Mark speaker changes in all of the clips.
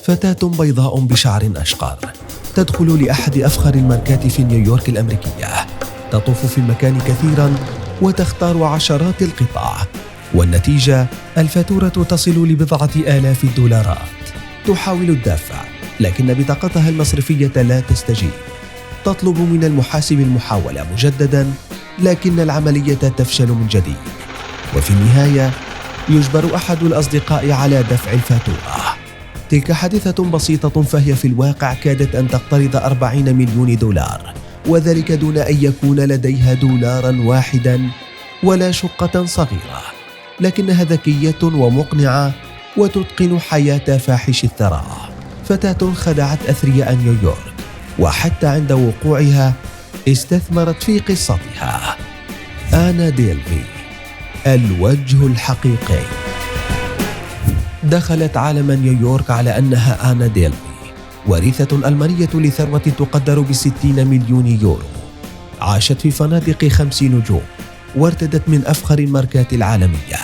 Speaker 1: فتاة بيضاء بشعر أشقر تدخل لأحد أفخر الماركات في نيويورك الأمريكية. تطوف في المكان كثيراً وتختار عشرات القطع، والنتيجة الفاتورة تصل لبضعة آلاف الدولارات. تحاول الدفع، لكن بطاقتها المصرفية لا تستجيب. تطلب من المحاسب المحاولة مجدداً، لكن العملية تفشل من جديد. وفي النهاية يجبر أحد الأصدقاء على دفع الفاتورة. تلك حادثة بسيطة، فهي في الواقع كادت أن تقترض 40 مليون دولار، وذلك دون أن يكون لديها دولارا واحدا ولا شقة صغيرة. لكنها ذكية ومقنعة وتتقن حياة فاحش الثراء. فتاة خدعت أثرياء نيويورك، وحتى عند وقوعها استثمرت في قصتها. آنا ديلفي، الوجه الحقيقي. دخلت عالم نيويورك على أنها آنا ديلفي، وارثة ألمانية لثروة تقدر ب60 مليون يورو. عاشت في فنادق 5 نجوم، وارتدت من أفخر الماركات العالمية،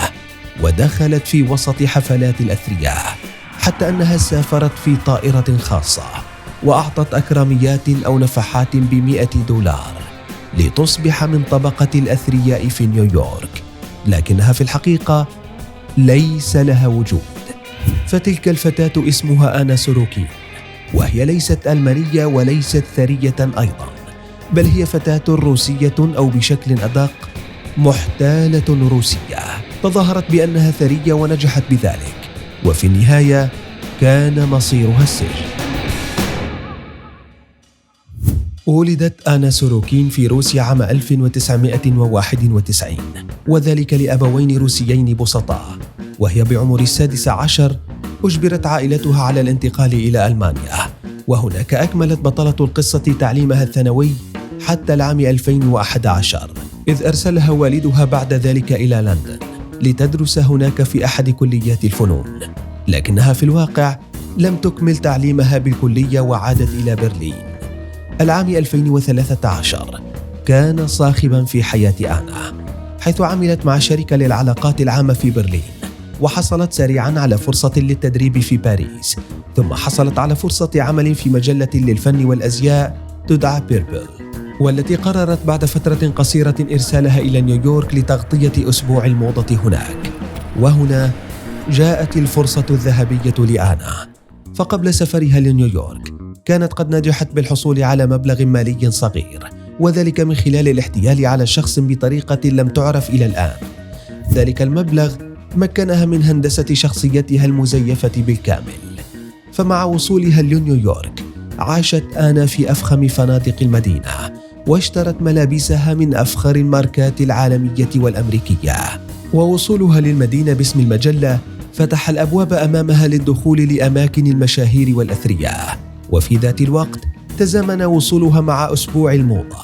Speaker 1: ودخلت في وسط حفلات الأثرياء، حتى أنها سافرت في طائرة خاصة، وأعطت أكراميات أو نفحات ب100 دولار لتصبح من طبقة الأثرياء في نيويورك. لكنها في الحقيقة ليس لها وجود. فتلك الفتاة اسمها آنا سوروكين، وهي ليست ألمانية وليست ثرية أيضا، بل هي فتاة روسية، أو بشكل أدق محتالة روسية. تظاهرت بأنها ثرية ونجحت بذلك، وفي النهاية كان مصيرها السجن. ولدت آنا سوروكين في روسيا عام 1991، وذلك لأبوين روسيين بسطاء. وهي بعمر 16 أجبرت عائلتها على الانتقال إلى ألمانيا، وهناك أكملت بطلة القصة تعليمها الثانوي حتى العام 2011، إذ أرسلها والدها بعد ذلك إلى لندن لتدرس هناك في أحد كليات الفنون. لكنها في الواقع لم تكمل تعليمها بالكلية وعادت إلى برلين. العام 2013 كان صاخبا في حياة آنا، حيث عملت مع شركة للعلاقات العامة في برلين، وحصلت سريعا على فرصة للتدريب في باريس، ثم حصلت على فرصة عمل في مجلة للفن والأزياء تدعى بيربل، والتي قررت بعد فترة قصيرة إرسالها إلى نيويورك لتغطية أسبوع الموضة هناك. وهنا جاءت الفرصة الذهبية لآنا، فقبل سفرها لنيويورك كانت قد نجحت بالحصول على مبلغ مالي صغير، وذلك من خلال الاحتيال على شخص بطريقة لم تعرف إلى الآن. ذلك المبلغ مكنها من هندسة شخصيتها المزيفة بالكامل. فمع وصولها لنيويورك عاشت آنا في أفخم فنادق المدينة، واشترت ملابسها من أفخر الماركات العالمية والأمريكية. ووصولها للمدينة باسم المجلة فتح الأبواب أمامها للدخول لأماكن المشاهير والأثرياء. وفي ذات الوقت تزامن وصولها مع أسبوع الموضة،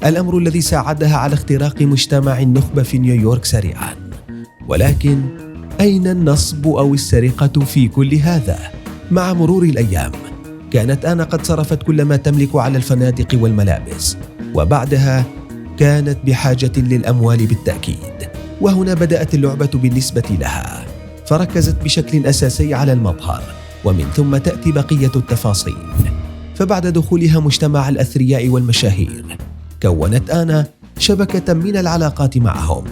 Speaker 1: الأمر الذي ساعدها على اختراق مجتمع النخبة في نيويورك سريعا. ولكن أين النصب أو السرقة في كل هذا؟ مع مرور الأيام كانت آنا قد صرفت كل ما تملك على الفنادق والملابس، وبعدها كانت بحاجة للأموال بالتأكيد. وهنا بدأت اللعبة بالنسبة لها، فركزت بشكل أساسي على المظهر، ومن ثم تأتي بقية التفاصيل. فبعد دخولها مجتمع الأثرياء والمشاهير كونت آنا شبكة من العلاقات معهم،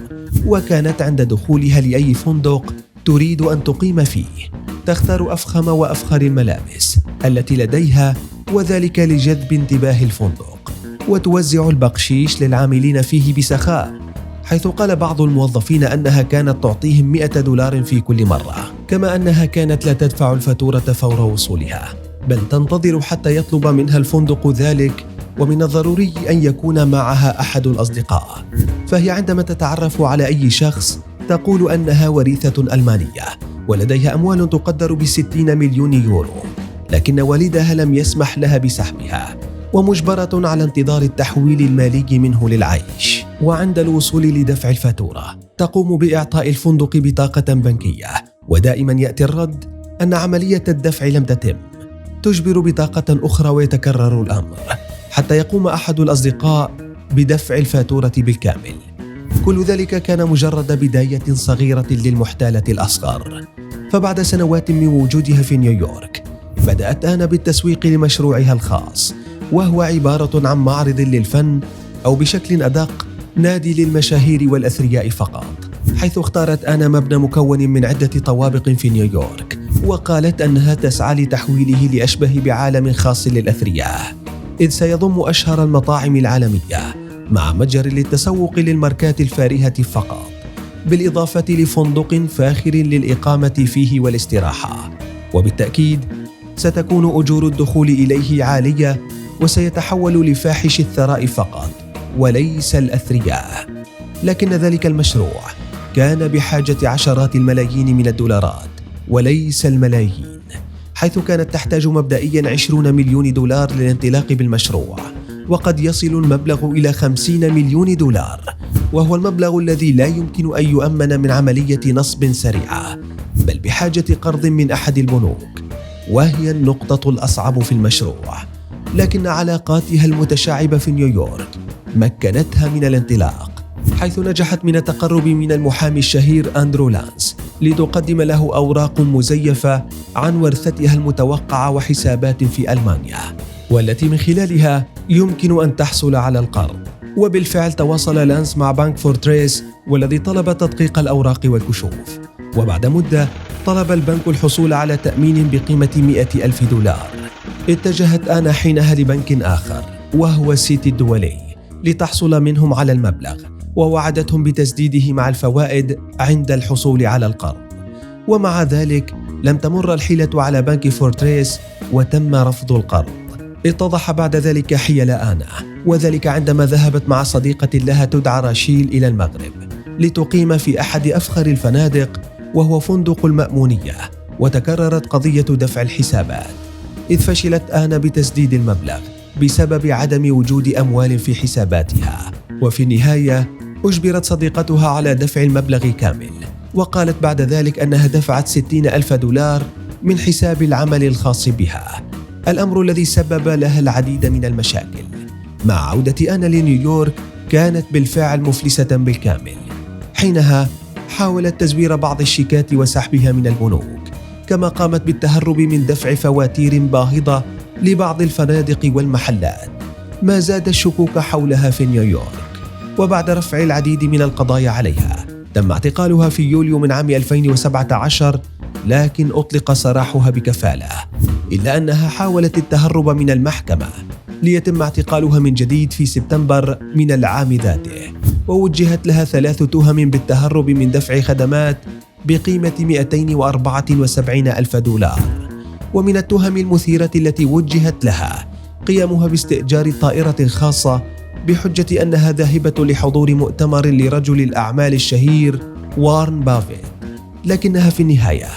Speaker 1: وكانت عند دخولها لأي فندق تريد أن تقيم فيه تختار أفخم وأفخر الملابس التي لديها، وذلك لجذب انتباه الفندق، وتوزع البقشيش للعاملين فيه بسخاء، حيث قال بعض الموظفين أنها كانت تعطيهم 100 دولار في كل مرة، كما أنها كانت لا تدفع الفاتورة فور وصولها، بل تنتظر حتى يطلب منها الفندق ذلك. ومن الضروري أن يكون معها أحد الأصدقاء، فهي عندما تتعرف على أي شخص تقول أنها وريثة ألمانية ولديها أموال تقدر ب60 مليون يورو، لكن والدها لم يسمح لها بسحبها، ومجبرة على انتظار التحويل المالي منه للعيش. وعند الوصول لدفع الفاتورة تقوم بإعطاء الفندق بطاقة بنكية، ودائما يأتي الرد أن عملية الدفع لم تتم. تجبر بطاقة أخرى ويتكرر الأمر حتى يقوم أحد الأصدقاء بدفع الفاتورة بالكامل. كل ذلك كان مجرد بداية صغيرة للمحتالة الأصغر. فبعد سنوات من وجودها في نيويورك بدأت آنا بالتسويق لمشروعها الخاص، وهو عبارة عن معرض للفن، أو بشكل أدق نادي للمشاهير والأثرياء فقط، حيث اختارت آنا مبنى مكون من عدة طوابق في نيويورك، وقالت أنها تسعى لتحويله لأشبه بعالم خاص للأثرياء، إذ سيضم أشهر المطاعم العالمية مع متجر للتسوق للماركات الفارهة فقط، بالإضافة لفندق فاخر للإقامة فيه والاستراحة. وبالتأكيد ستكون أجور الدخول إليه عالية، وسيتحول لفاحش الثراء فقط وليس الأثرياء. لكن ذلك المشروع كان بحاجة عشرات الملايين من الدولارات وليس الملايين، حيث كانت تحتاج مبدئياً 20 مليون دولار للانطلاق بالمشروع، وقد يصل المبلغ إلى 50 مليون دولار، وهو المبلغ الذي لا يمكن أن يؤمن من عملية نصب سريعة، بل بحاجة قرض من أحد البنوك، وهي النقطة الأصعب في المشروع. لكن علاقاتها المتشعبة في نيويورك مكنتها من الانطلاق، حيث نجحت من التقرب من المحامي الشهير أندرو لانس لتقدم له أوراق مزيفة عن ورثتها المتوقعة وحسابات في ألمانيا، والتي من خلالها يمكن أن تحصل على القرض. وبالفعل تواصل لانس مع بنك فورتريس، والذي طلب تدقيق الأوراق والكشوف، وبعد مدة طلب البنك الحصول على تأمين بقيمة 100,000 دولار. اتجهت آنا حينها لبنك آخر وهو سيتي الدولي لتحصل منهم على المبلغ، ووعدتهم بتسديده مع الفوائد عند الحصول على القرض. ومع ذلك لم تمر الحيلة على بنك فورتريس وتم رفض القرض. اتضح بعد ذلك حيل آنا، وذلك عندما ذهبت مع صديقة لها تدعى راشيل إلى المغرب لتقيم في أحد أفخر الفنادق، وهو فندق المأمونية، وتكررت قضية دفع الحسابات، إذ فشلت آنا بتسديد المبلغ بسبب عدم وجود أموال في حساباتها. وفي النهاية أجبرت صديقتها على دفع المبلغ كامل، وقالت بعد ذلك أنها دفعت 60,000 دولار من حساب العمل الخاص بها، الأمر الذي سبب لها العديد من المشاكل. مع عودة آنا لنيويورك كانت بالفعل مفلسة بالكامل. حينها حاولت تزوير بعض الشيكات وسحبها من البنوك، كما قامت بالتهرب من دفع فواتير باهظة لبعض الفنادق والمحلات، ما زاد الشكوك حولها في نيويورك. وبعد رفع العديد من القضايا عليها تم اعتقالها في يوليو من عام 2017، لكن أطلق سراحها بكفالة، إلا أنها حاولت التهرب من المحكمة ليتم اعتقالها من جديد في سبتمبر من العام ذاته، ووجهت لها 3 تهم بالتهرب من دفع خدمات بقيمة 274,000 دولار. ومن التهم المثيرة التي وجهت لها قيامها باستئجار طائرة خاصة بحجة أنها ذاهبة لحضور مؤتمر لرجل الأعمال الشهير وارن بافيت، لكنها في النهاية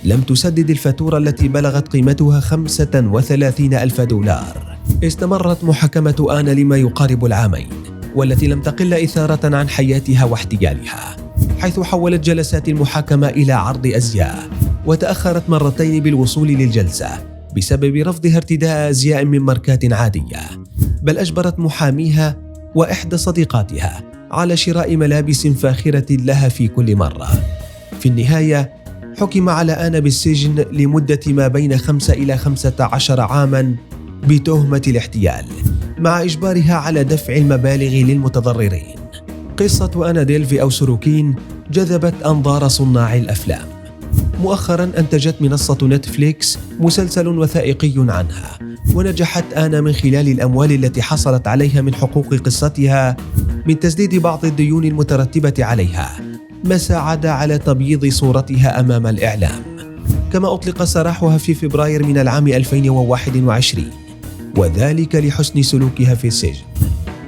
Speaker 1: لم تسدد الفاتورة التي بلغت قيمتها 35,000 دولار. استمرت محاكمة آنا لما يقارب العامين، والتي لم تقل إثارة عن حياتها واحتيالها، حيث حولت جلسات المحاكمة إلى عرض أزياء، وتأخرت مرتين بالوصول للجلسة بسبب رفضها ارتداء أزياء من ماركات عادية، بل أجبرت محاميها وإحدى صديقاتها على شراء ملابس فاخرة لها في كل مرة. في النهاية حكم على آنا بالسجن لمدة ما بين 5 إلى 15 عاماً بتهمة الاحتيال، مع إجبارها على دفع المبالغ للمتضررين. قصة آنا ديلفي أو سوروكين جذبت أنظار صناع الأفلام. مؤخراً أنتجت منصة نتفليكس مسلسل وثائقي عنها، ونجحت آنا من خلال الأموال التي حصلت عليها من حقوق قصتها من تسديد بعض الديون المترتبة عليها، ما ساعد على تبييض صورتها أمام الإعلام. كما أطلق سراحها في فبراير من العام 2021، وذلك لحسن سلوكها في السجن،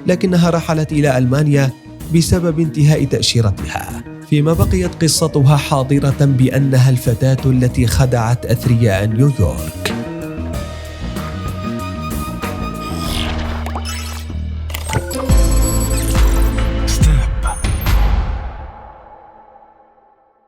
Speaker 1: لكنها رحلت إلى ألمانيا بسبب انتهاء تأشيرتها، فيما بقيت قصتها حاضرة بأنها الفتاة التي خدعت أثرياء نيويورك.